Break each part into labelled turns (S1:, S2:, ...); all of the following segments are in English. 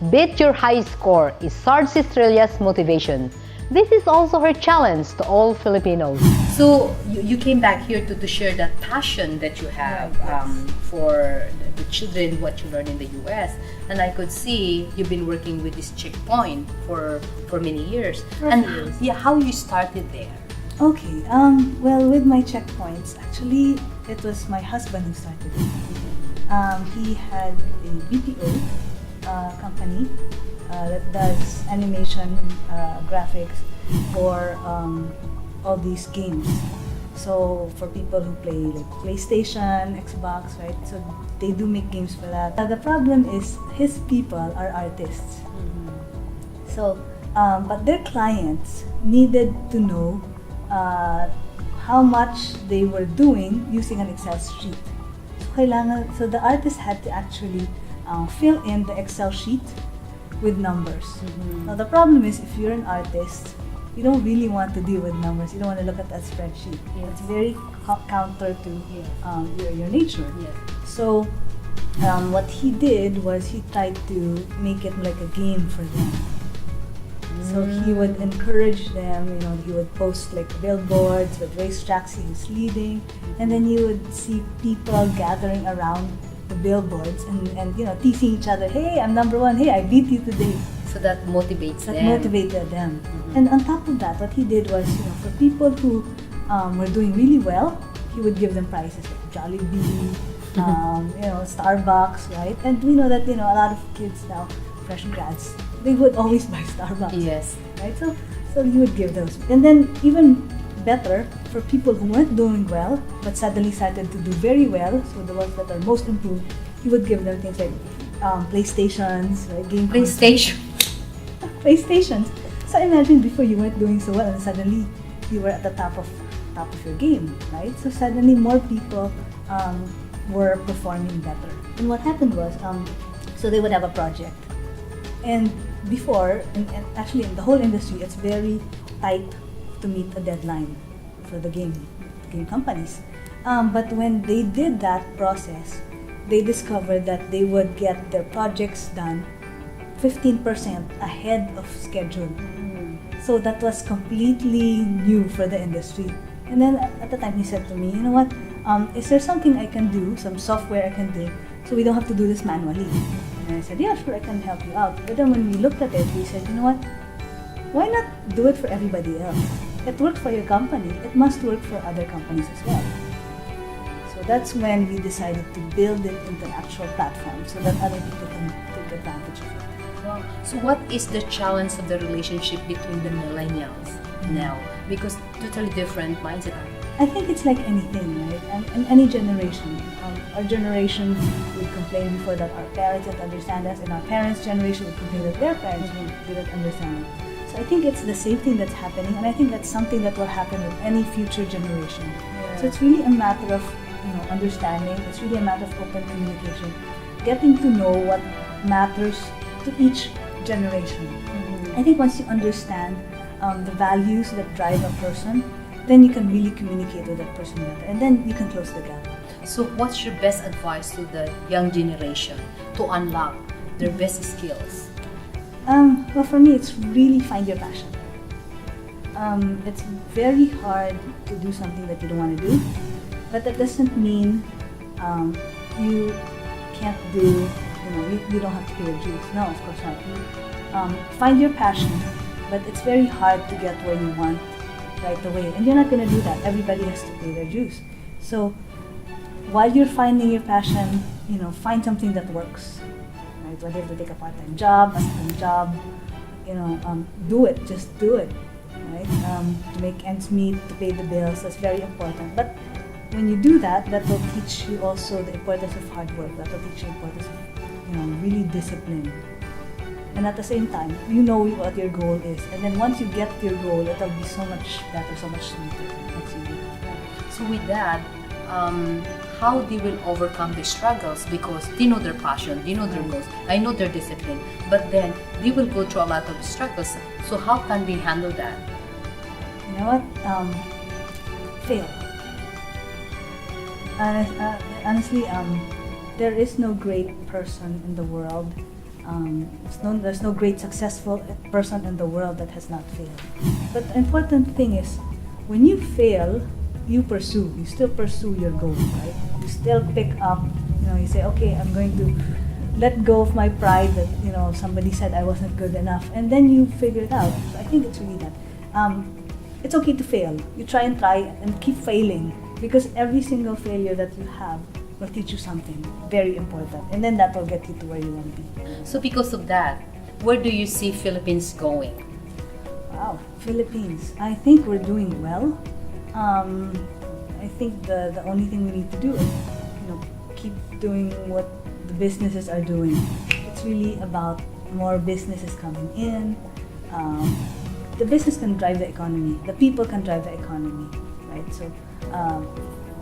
S1: beat your high score is Sarj Estrella's motivation. This is also her challenge to all Filipinos.
S2: So you came back here to share that passion that you have for the children, what you learned in the US. And I could see you've been working with this checkpoint for many years. How you started there?
S3: Okay, well, with my checkpoints, actually, it was my husband who started it. He had a BPO company that does animation, graphics for all these games. So for people who play like PlayStation, Xbox, right? So they do make games for that. The problem is his people are artists. So, but their clients needed to know how much they were doing using an Excel sheet. So the artist had to actually fill in the Excel sheet with numbers. Now the problem is, if you're an artist, you don't really want to deal with numbers. You don't want to look at that spreadsheet. It's very counter to your nature. So what he did was he tried to make it like a game for them. So he would encourage them, he would post like billboards with racetracks he was leading, and then you would see people gathering around the billboards and teasing each other. Hey, I'm number one. Hey, I beat you today.
S2: So that motivates them.
S3: That motivated them. And on top of that, what he did was, for people who were doing really well, he would give them prizes like Jollibee, Starbucks, right? And we know that a lot of kids now, fresh grads, they would always buy Starbucks.
S2: Yes.
S3: Right? So he would give those. And then even better, for people who weren't doing well but suddenly started to do very well, so the ones that are most improved, he would give them things like PlayStations, right? PlayStations. So imagine before you weren't doing so well and suddenly you were at the top of your game, right? So suddenly more people were performing better. And what happened was, so they would have a project. And before, and actually in the whole industry, it's very tight to meet a deadline for the game companies. But when they did that process, they discovered that they would get their projects done 15% ahead of schedule. So that was completely new for the industry. And then at the time he said to me, you know what, is there something I can do, some software I can do, so we don't have to do this manually? And I said, yeah, sure, I can help you out. But then when we looked at it, we said, you know what, why not do it for everybody else? It worked for your company, it must work for other companies as well. So that's when we decided to build it into an actual platform so that other people can take advantage of it.
S2: Wow. So what is the challenge of the relationship between the millennials now? Because totally different mindset.
S3: I think it's like anything, right? And any generation. Our generation would complain before that our parents didn't understand us, and our parents' generation would complain that their parents didn't understand us. So I think it's the same thing that's happening, and I think that's something that will happen with any future generation. So it's really a matter of understanding. It's really a matter of open communication, getting to know what matters to each generation. I think once you understand the values that drive a person, then you can really communicate with that person better, and then you can close the gap.
S2: So what's your best advice to the young generation to unlock their best skills?
S3: Well, for me, it's really find your passion. It's very hard to do something that you don't want to do, but that doesn't mean you can't do, you don't have to pay your dues. No, of course not. Find your passion, but it's very hard to get where you want right away. And you're not going to do that. Everybody has to pay their dues. So while you're finding your passion, find something that works. Right? Whether you have to take a part-time job, a second job, do it. Just do it. Right? To make ends meet, to pay the bills, that's very important. But when you do that, that will teach you also the importance of hard work. That will teach you the importance of, really discipline. And at the same time, you know what your goal is. And then once you get your goal, it'll be so much better, so much sweeter.
S2: So with that, how they will overcome the struggles, because they know their passion, they know their goals, I know their discipline, but then they will go through a lot of struggles. So how can we handle that?
S3: You know what? Fail. Honestly, there is no great person in the world There's no great successful person in the world that has not failed. But the important thing is, when you fail, you pursue. You still pursue your goal, right? You still pick up. You say, okay, I'm going to let go of my pride that somebody said I wasn't good enough, and then you figure it out. So I think it's really that. It's okay to fail. You try and keep failing, because every single failure that you have will teach you something very important, and then that will get you to where you want to be.
S2: So because of that, where do you see Philippines going?
S3: Wow, Philippines. I think we're doing well. I think the only thing we need to do is keep doing what the businesses are doing. It's really about more businesses coming in. The business can drive the economy. The people can drive the economy, right? So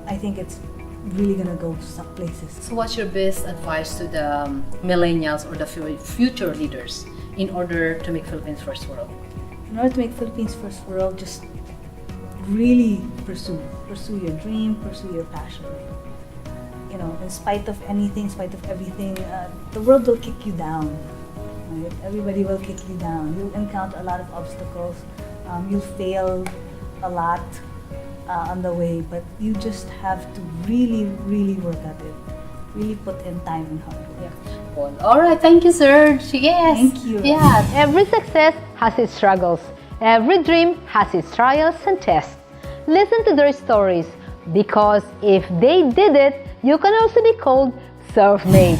S3: I think it's really gonna go to some places.
S2: So what's your best advice to the millennials or the future leaders in order to make Philippines first world?
S3: In order to make Philippines first world, just really pursue your dream, pursue your passion. In spite of anything, in spite of everything, the world will kick you down. Right? Everybody will kick you down. You'll encounter a lot of obstacles. You'll fail a lot on the way, but you just have to really, really work at it. Really put in time and hard work.
S2: Well, all right, thank you, Sarj. Yes.
S3: Thank you.
S2: Yeah.
S1: Every success has its struggles. Every dream has its trials and tests. Listen to their stories, because if they did it, you can also be called self-made.